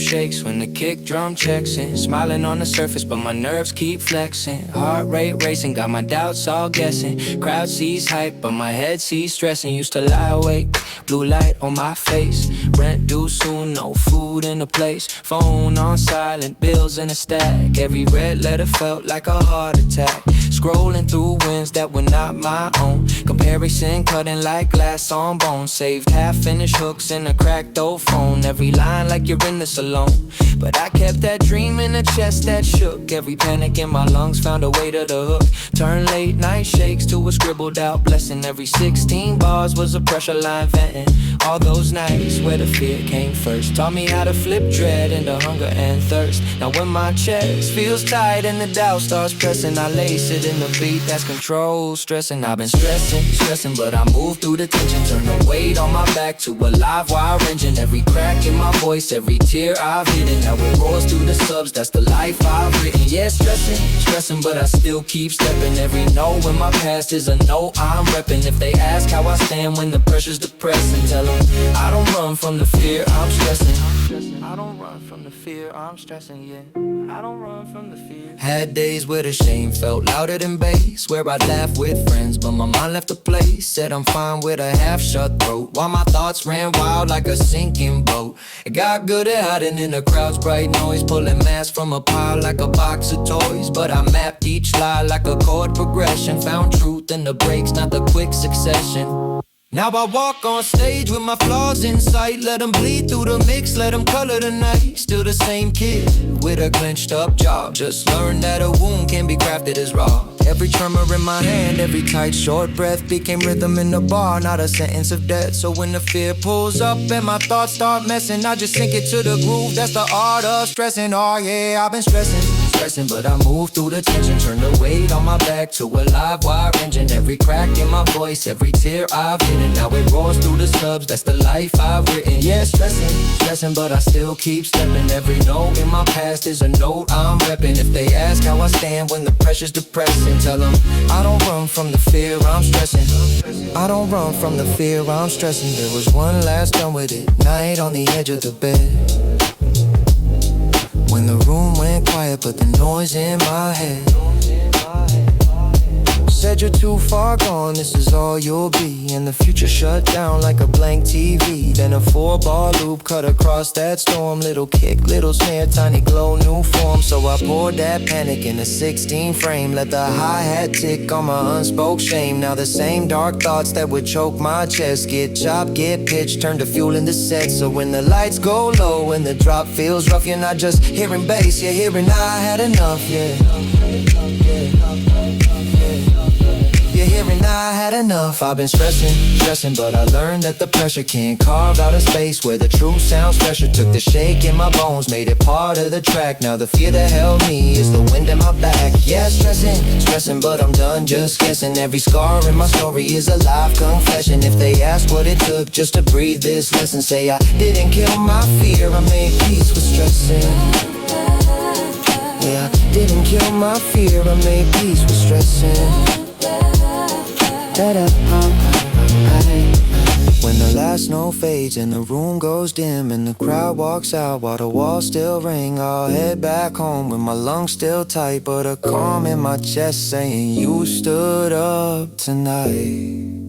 shakes when the kick drum checks in. Smiling on the surface, but my nerves keep flexing. Heart rate racing, got my doubts all guessing. Crowd sees hype, but my head sees stressing. Used to lie awake, blue light on my face. Rent due soon, no food in the place. Phone on silent, bills in a stack. Every red letter felt like a heart attack. Scrolling through wins that were not my own. Comparison cutting like glass on bone. Saved half-finished hooks in a cracked old phone. Every line like you're in this alone. But I kept that dream in a chest that shook. Every panic in my lungs found a way to the hook. Turned late night shakes to a scribbled out blessing. Every 16 bars was a pressure line venting. All those nights where the fear came first taught me how to flip dread into hunger and thirst. Now when my chest feels tight and the doubt starts pressing, I lace it in the beat that's control. Stressing, I've been stressing, but I move through the tension. Turn the weight on my back to a live wire engine. Every crack in my voice, every tear I've hidden. Now it roars through the subs, that's the life I've written. Yeah, stressing, but I still keep stepping. Every no in my past is a no I'm repping. If they ask how I stand when the pressure's depressing, tell them I don't run from the fear, I'm stressing. I don't run from the fear, I'm stressing, yeah. I don't run from the fear. Had days where the shame felt louder than bass, where I'd laugh with friends, but my mind left the place. Said I'm fine with a half-shut throat, while my thoughts ran wild like a sinking boat. It got good at hiding in the crowd's bright noise, pulling masks from a pile like a box of toys. But I mapped each lie like a chord progression, found truth in the breaks, not the quick succession. Now I walk on stage with my flaws in sight. Let them bleed through the mix, let them color the night. Still the same kid with a clenched up jaw. Just learned that a wound can be crafted as raw. Every tremor in my hand, every tight short breath became rhythm in the bar, not a sentence of death. So when the fear pulls up and my thoughts start messing, I just sink it to the groove, that's the art of stressing. Oh yeah, I've been stressing, but I move through the tension. Turn the weight on my back to a live wire engine. Every crack in my voice, every tear I've hidden. Now it roars through the subs, that's the life I've written. Yeah, stressing, but I still keep stepping. Every note in my past is a note I'm repping. If they ask how I stand when the pressure's depressing, tell them I don't run from the fear, I'm stressing. I don't run from the fear, I'm stressing. There was one last done with it, night on the edge of the bed, when the room went quiet but the noise in my head said you're too far gone, this is all you'll be. And the future shut down like a blank TV. Then a 4-bar loop cut across that storm. Little kick, little snare, tiny glow, new form. So I poured that panic in a 16 frame. Let the hi-hat tick on my unspoke shame. Now the same dark thoughts that would choke my chest get chopped, get pitched, turn to fuel in the set. So when the lights go low and the drop feels rough, you're not just hearing bass, you're hearing I had enough, yeah. You're hearing I had enough. I've been stressing, but I learned that the pressure can't carve out a space where the truth sounds fresher. Took the shake in my bones, made it part of the track. Now the fear that held me is the wind in my back. Yeah, stressing, but I'm done just guessing. Every scar in my story is a live confession. If they ask what it took just to breathe this lesson, say I didn't kill my fear, I made peace with stressing. Yeah, I didn't kill my fear, I made peace with stressing. When the last snow fades and the room goes dim and the crowd walks out while the walls still ring, I'll head back home with my lungs still tight, but a calm in my chest saying you stood up tonight.